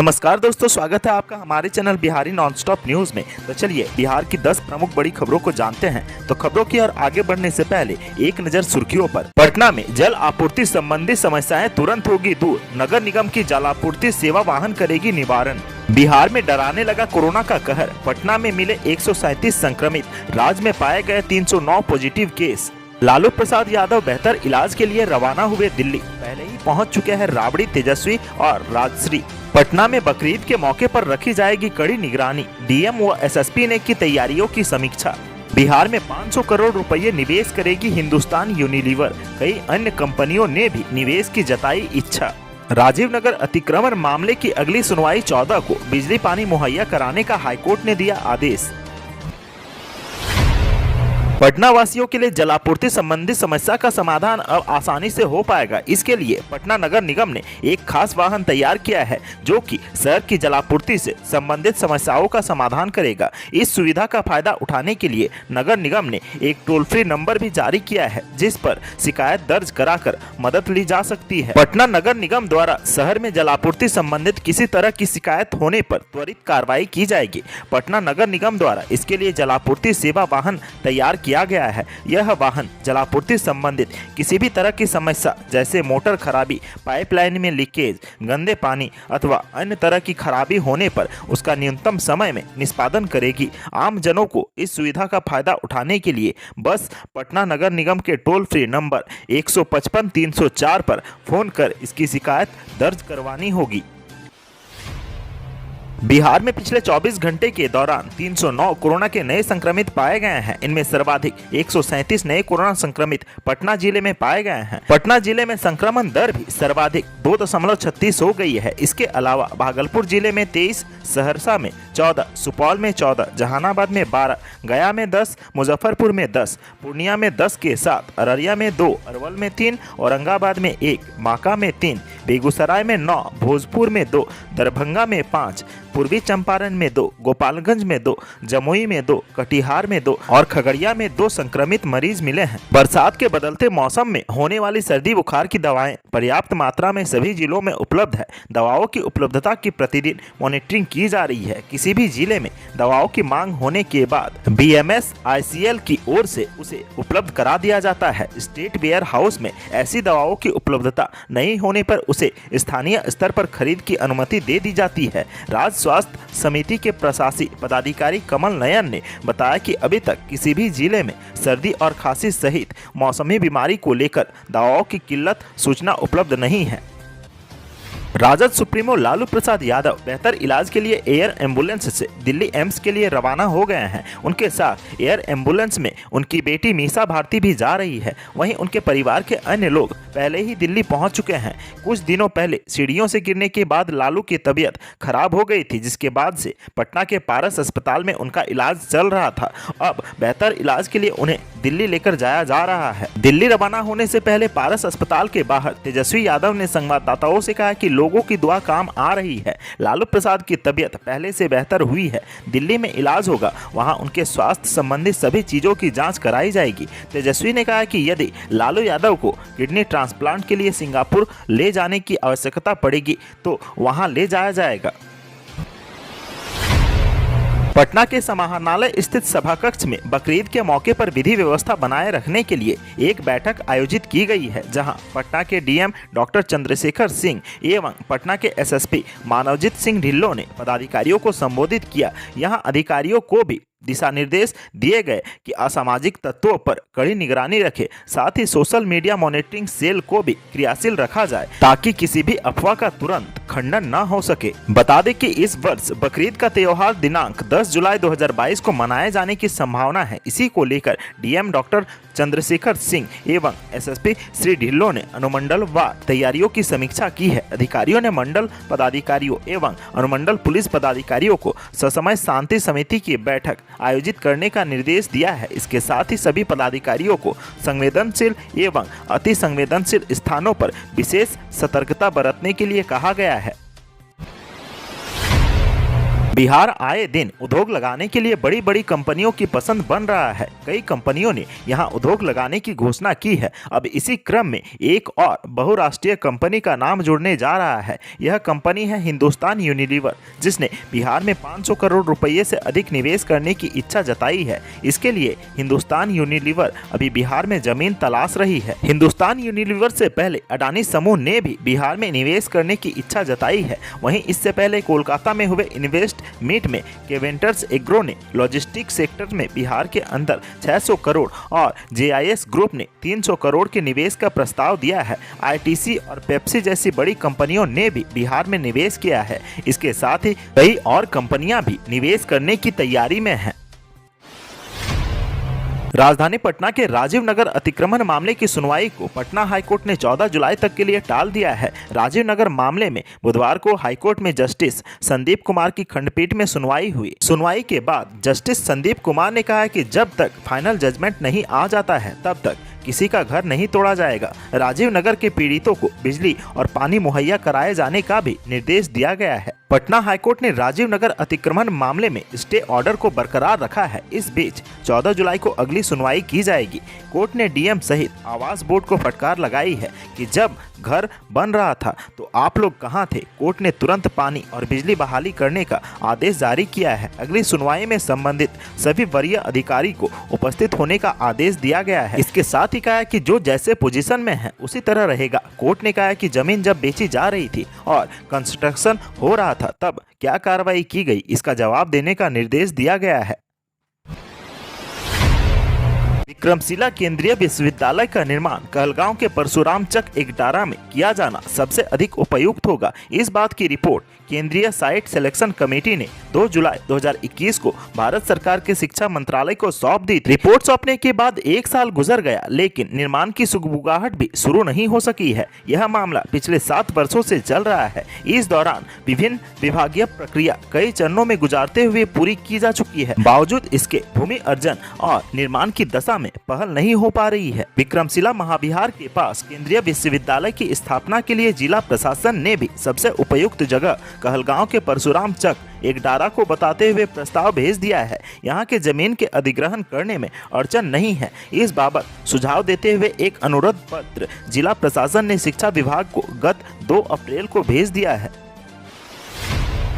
नमस्कार दोस्तों, स्वागत है आपका हमारे चैनल बिहारी नॉनस्टॉप न्यूज में। तो चलिए बिहार की 10 प्रमुख बड़ी खबरों को जानते हैं। तो खबरों की ओर आगे बढ़ने से पहले एक नजर सुर्खियों पर। पटना में जल आपूर्ति संबंधी समस्याएं तुरंत होगी दूर, नगर निगम की जल आपूर्ति सेवा वाहन करेगी निवारण। बिहार में डराने लगा कोरोना का कहर, पटना में मिले 137 संक्रमित, राज्य में पाए गए 309 पॉजिटिव केस। लालू प्रसाद यादव बेहतर इलाज के लिए रवाना हुए दिल्ली, पहले ही पहुंच चुके हैं राबड़ी, तेजस्वी और राजश्री। पटना में बकरीद के मौके पर रखी जाएगी कड़ी निगरानी, डीएम व एसएसपी ने की तैयारियों की समीक्षा। बिहार में 500 करोड़ रुपए निवेश करेगी हिंदुस्तान यूनिलीवर, कई अन्य कंपनियों ने भी निवेश की जताई इच्छा। राजीव नगर अतिक्रमण मामले की अगली सुनवाई 14 को, बिजली पानी मुहैया कराने का हाईकोर्ट ने दिया आदेश। पटना वासियों के लिए जलापूर्ति संबंधी समस्या का समाधान अब आसानी से हो पाएगा। इसके लिए पटना नगर निगम ने एक खास वाहन तैयार किया है जो कि शहर की जलापूर्ति से संबंधित समस्याओं का समाधान करेगा। इस सुविधा का फायदा उठाने के लिए नगर निगम ने एक टोल फ्री नंबर भी जारी किया है जिस पर शिकायत दर्ज कराकर मदद ली जा सकती है। पटना नगर निगम द्वारा शहर में जलापूर्ति संबंधित किसी तरह की शिकायत होने पर त्वरित कार्रवाई की जाएगी। पटना नगर निगम द्वारा इसके लिए जलापूर्ति सेवा वाहन तैयार किया गया है। यह वाहन जलापूर्ति संबंधित किसी भी तरह की समस्या जैसे मोटर खराबी, पाइपलाइन में लीकेज, गंदे पानी अथवा अन्य तरह की खराबी होने पर उसका न्यूनतम समय में निष्पादन करेगी। आम जनों को इस सुविधा का फायदा उठाने के लिए बस पटना नगर निगम के टोल फ्री नंबर 155 304 पर फोन कर इसकी शिकायत दर्ज करवानी होगी। बिहार में पिछले 24 घंटे के दौरान 309 कोरोना के नए संक्रमित पाए गए हैं। इनमें सर्वाधिक 137 नए कोरोना संक्रमित पटना जिले में पाए गए हैं। पटना जिले में संक्रमण दर भी सर्वाधिक 2.36 हो गई है। इसके अलावा भागलपुर जिले में 23, सहरसा में 14, सुपौल में 14, जहानाबाद में 12, गया में 10, मुजफ्फरपुर में 10, पूर्णिया में 10 के साथ अररिया में 2, अरवल में 3, औरंगाबाद में 1, बांका में 3, बेगूसराय में 9, भोजपुर में 2, दरभंगा में 5, पूर्वी चंपारण में 2, गोपालगंज में 2, जमुई में 2, कटिहार में 2 और खगड़िया में 2 संक्रमित मरीज मिले हैं। बरसात के बदलते मौसम में होने वाली सर्दी बुखार की दवाएं पर्याप्त मात्रा में सभी जिलों में उपलब्ध है। दवाओं की उपलब्धता की प्रतिदिन मॉनिटरिंग की जा रही है। किसी भी जिले में दवाओं की मांग होने के बाद BMS ICL की ओर से उसे उपलब्ध करा दिया जाता है। स्टेट वेयर हाउस में ऐसी दवाओं की उपलब्धता नहीं होने पर उसे स्थानीय स्तर पर खरीद की अनुमति दे दी जाती है। राज्य स्वास्थ्य समिति के प्रशासी पदाधिकारी कमल नयन ने बताया कि अभी तक किसी भी जिले में सर्दी और खांसी सहित मौसमी बीमारी को लेकर दवाओं की किल्लत सूचना उपलब्ध नहीं है। राजद सुप्रीमो लालू प्रसाद यादव बेहतर इलाज के लिए एयर एम्बुलेंस से दिल्ली एम्स के लिए रवाना हो गए हैं। उनके साथ एयर एम्बुलेंस में उनकी बेटी मीसा भारती भी जा रही है। वहीं उनके परिवार के अन्य लोग पहले ही दिल्ली पहुंच चुके हैं। कुछ दिनों पहले सीढ़ियों से गिरने के बाद लालू की तबीयत खराब हो गई थी, जिसके बाद से पटना के पारस अस्पताल में उनका इलाज चल रहा था। अब बेहतर इलाज के लिए उन्हें दिल्ली लेकर जाया जा रहा है। दिल्ली रवाना होने से पहले पारस अस्पताल के बाहर तेजस्वी यादव ने संवाददाताओं से कहा कि लोगों की दुआ काम आ रही है। लालू प्रसाद की तबीयत पहले से बेहतर हुई है। दिल्ली में इलाज होगा, वहां उनके स्वास्थ्य संबंधी सभी चीजों की जांच कराई जाएगी। तेजस्वी ने कहा कि यदि लालू यादव को किडनी ट्रांसप्लांट के लिए सिंगापुर ले जाने की आवश्यकता पड़ेगी तो वहां ले जाया जाएगा। पटना के समाहरणालय स्थित सभा कक्ष में बकरीद के मौके पर विधि व्यवस्था बनाए रखने के लिए एक बैठक आयोजित की गई है, जहां पटना के डीएम डॉक्टर चंद्रशेखर सिंह एवं पटना के एसएसपी मानवजीत सिंह ढिल्लों ने पदाधिकारियों को संबोधित किया। यहां अधिकारियों को भी दिशा निर्देश दिए गए कि असामाजिक तत्वों पर कड़ी निगरानी रखे, साथ ही सोशल मीडिया मॉनिटरिंग सेल को भी क्रियाशील रखा जाए ताकि किसी भी अफवाह का तुरंत खंडन न हो सके। बता दें कि इस वर्ष बकरीद का त्योहार दिनांक 10 जुलाई 2022 को मनाए जाने की संभावना है। इसी को लेकर डीएम डॉक्टर चंद्रशेखर सिंह एवं एसएसपी श्री ढिल्लों ने अनुमंडलवार तैयारियों की समीक्षा की है। अधिकारियों ने मंडल पदाधिकारियों एवं अनुमंडल पुलिस पदाधिकारियों को ससमय शांति समिति की बैठक आयोजित करने का निर्देश दिया है। इसके साथ ही सभी पदाधिकारियों को संवेदनशील एवं अति संवेदनशील स्थानों पर विशेष सतर्कता बरतने के लिए कहा गया है। बिहार आए दिन उद्योग लगाने के लिए बड़ी बड़ी कंपनियों की पसंद बन रहा है। कई कंपनियों ने यहां उद्योग लगाने की घोषणा की है। अब इसी क्रम में एक और बहुराष्ट्रीय कंपनी का नाम जुड़ने जा रहा है। यह कंपनी है हिंदुस्तान यूनिलीवर, जिसने बिहार में 500 करोड़ रुपये से अधिक निवेश करने की इच्छा जताई है। इसके लिए हिंदुस्तान यूनिलीवर अभी बिहार में जमीन तलाश रही है। हिंदुस्तान यूनिलीवर से पहले अडानी समूह ने भी बिहार में निवेश करने की इच्छा जताई है। वहीं इससे पहले कोलकाता में हुए इन्वेस्ट मीट में केवेंटर्स एग्रो ने लॉजिस्टिक सेक्टर में बिहार के अंदर 600 करोड़ और जेआईएस ग्रुप ने 300 करोड़ के निवेश का प्रस्ताव दिया है। आईटीसी और पेप्सी जैसी बड़ी कंपनियों ने भी बिहार में निवेश किया है। इसके साथ ही कई और कंपनियां भी निवेश करने की तैयारी में हैं। राजधानी पटना के राजीव नगर अतिक्रमण मामले की सुनवाई को पटना हाईकोर्ट ने 14 जुलाई तक के लिए टाल दिया है। राजीव नगर मामले में बुधवार को हाईकोर्ट में जस्टिस संदीप कुमार की खंडपीठ में सुनवाई हुई। सुनवाई के बाद जस्टिस संदीप कुमार ने कहा कि जब तक फाइनल जजमेंट नहीं आ जाता है तब तक किसी का घर नहीं तोड़ा जाएगा। राजीव नगर के पीड़ितों को बिजली और पानी मुहैया कराए जाने का भी निर्देश दिया गया है। पटना हाईकोर्ट ने राजीव नगर अतिक्रमण मामले में स्टे ऑर्डर को बरकरार रखा है। इस बीच 14 जुलाई को अगली सुनवाई की जाएगी। कोर्ट ने डीएम सहित आवास बोर्ड को फटकार लगाई है कि जब घर बन रहा था तो आप लोग कहां थे। कोर्ट ने तुरंत पानी और बिजली बहाली करने का आदेश जारी किया है। अगली सुनवाई में संबंधित सभी वरीय अधिकारी को उपस्थित होने का आदेश दिया गया है। इसके साथ ही कहा कि जो जैसे पोजीशन में है उसी तरह रहेगा। कोर्ट ने कहा कि जमीन जब बेची जा रही थी और कंस्ट्रक्शन हो रहा था तब क्या कार्रवाई की गई, इसका जवाब देने का निर्देश दिया गया है। विक्रमशिला केंद्रीय विश्वविद्यालय का निर्माण कहलगांव के परशुराम चक एकडारा में किया जाना सबसे अधिक उपयुक्त होगा। इस बात की रिपोर्ट केंद्रीय साइट सिलेक्शन कमेटी ने 2 जुलाई 2021 को भारत सरकार के शिक्षा मंत्रालय को सौंप दी। रिपोर्ट सौंपने के बाद 1 साल गुजर गया, लेकिन निर्माण की सुगबुगाहट भी शुरू नहीं हो सकी है। यह मामला पिछले 7 वर्षों से चल रहा है। इस दौरान विभिन्न विभागीय प्रक्रिया कई चरणों में गुजारते हुए पूरी की जा चुकी है। बावजूद इसके भूमि अर्जन और निर्माण की दशा में पहल नहीं हो पा रही है। विक्रमशिला महाविहार के पास केंद्रीय विश्वविद्यालय की स्थापना के लिए जिला प्रशासन ने भी सबसे उपयुक्त जगह कहलगांव के परशुराम चक एकडारा को बताते हुए प्रस्ताव भेज दिया है। यहाँ के जमीन के अधिग्रहण करने में अड़चन नहीं है। इस बाबत सुझाव देते हुए एक अनुरोध पत्र जिला प्रशासन ने शिक्षा विभाग को गत 2 अप्रैल को भेज दिया है।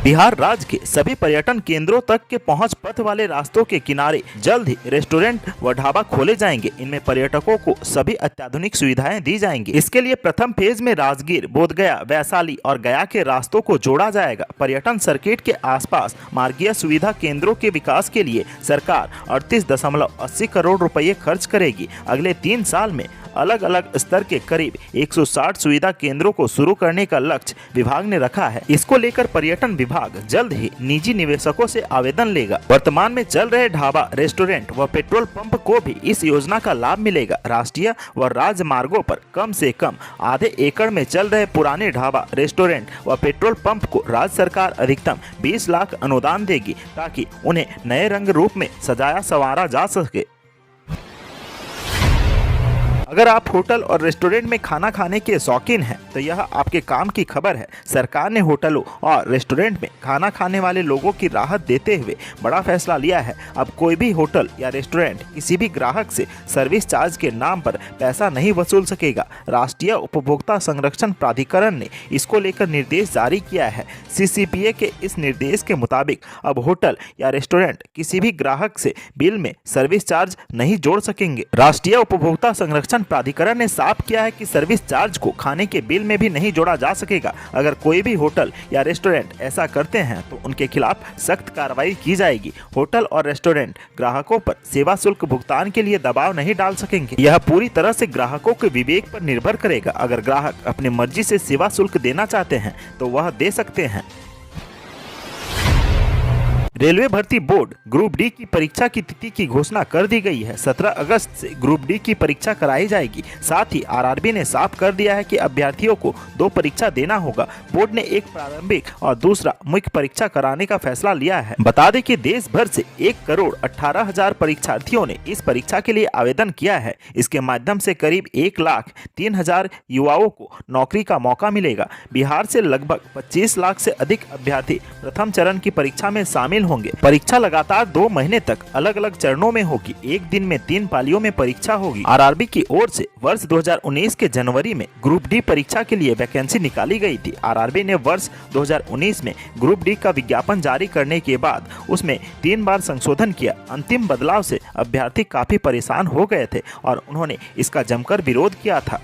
बिहार राज्य के सभी पर्यटन केंद्रों तक के पहुंच पथ वाले रास्तों के किनारे जल्द ही रेस्टोरेंट व ढाबा खोले जाएंगे। इनमें पर्यटकों को सभी अत्याधुनिक सुविधाएं दी जाएंगी। इसके लिए प्रथम फेज में राजगीर, बोधगया, वैशाली और गया के रास्तों को जोड़ा जाएगा। पर्यटन सर्किट के आसपास मार्गीय सुविधा केंद्रों के विकास के लिए सरकार 38.80 करोड़ रुपये खर्च करेगी। अगले 3 साल में अलग अलग स्तर के करीब 160 सुविधा केंद्रों को शुरू करने का लक्ष्य विभाग ने रखा है। इसको लेकर पर्यटन विभाग जल्द ही निजी निवेशकों से आवेदन लेगा। वर्तमान में चल रहे ढाबा, रेस्टोरेंट व पेट्रोल पंप को भी इस योजना का लाभ मिलेगा। राष्ट्रीय व राज्य मार्गों पर कम से कम आधे एकड़ में चल रहे पुराने ढाबा, रेस्टोरेंट व पेट्रोल पंप को राज्य सरकार अधिकतम 20 लाख अनुदान देगी, ताकि उन्हें नए रंग रूप में सजाया संवारा जा सके। अगर आप होटल और रेस्टोरेंट में खाना खाने के शौकीन हैं तो यह आपके काम की खबर है। सरकार ने होटलों और रेस्टोरेंट में खाना खाने वाले लोगों की राहत देते हुए बड़ा फैसला लिया है। अब कोई भी होटल या रेस्टोरेंट किसी भी ग्राहक से सर्विस चार्ज के नाम पर पैसा नहीं वसूल सकेगा। राष्ट्रीय उपभोक्ता संरक्षण प्राधिकरण ने इसको लेकर निर्देश जारी किया है। CCPA के इस निर्देश के मुताबिक अब होटल या रेस्टोरेंट किसी भी ग्राहक से बिल में सर्विस चार्ज नहीं जोड़ सकेंगे। राष्ट्रीय उपभोक्ता संरक्षण प्राधिकरण ने साफ किया है कि सर्विस चार्ज को खाने के बिल में भी नहीं जोड़ा जा सकेगा। अगर कोई भी होटल या रेस्टोरेंट ऐसा करते हैं तो उनके खिलाफ सख्त कार्रवाई की जाएगी। होटल और रेस्टोरेंट ग्राहकों पर सेवा शुल्क भुगतान के लिए दबाव नहीं डाल सकेंगे। यह पूरी तरह से ग्राहकों के विवेक पर निर्भर करेगा। अगर ग्राहक अपनी मर्जी से सेवा शुल्क देना चाहते हैं तो वह दे सकते हैं। रेलवे भर्ती बोर्ड ग्रुप डी की परीक्षा की तिथि की घोषणा कर दी गई है। 17 अगस्त से ग्रुप डी की परीक्षा कराई जाएगी। साथ ही आरआरबी ने साफ कर दिया है कि अभ्यर्थियों को 2 परीक्षा देना होगा। बोर्ड ने एक प्रारंभिक और दूसरा मुख्य परीक्षा कराने का फैसला लिया है। बता दें कि देश भर से 1,18,000 परीक्षार्थियों ने इस परीक्षा के लिए आवेदन किया है। इसके माध्यम से करीब 1,03,000 युवाओं को नौकरी का मौका मिलेगा। बिहार से लगभग 25 लाख से अधिक अभ्यर्थी प्रथम चरण की परीक्षा में शामिल होंगे। परीक्षा लगातार 2 महीने तक अलग अलग चरणों में होगी। एक दिन में 3 पालियों में परीक्षा होगी। आरआरबी की ओर से वर्ष 2019 के जनवरी में ग्रुप डी परीक्षा के लिए वैकेंसी निकाली गई थी। आरआरबी ने वर्ष 2019 में ग्रुप डी का विज्ञापन जारी करने के बाद उसमें 3 बार संशोधन किया। अंतिम बदलाव से अभ्यर्थी काफी परेशान हो गए थे और उन्होंने इसका जमकर विरोध किया था।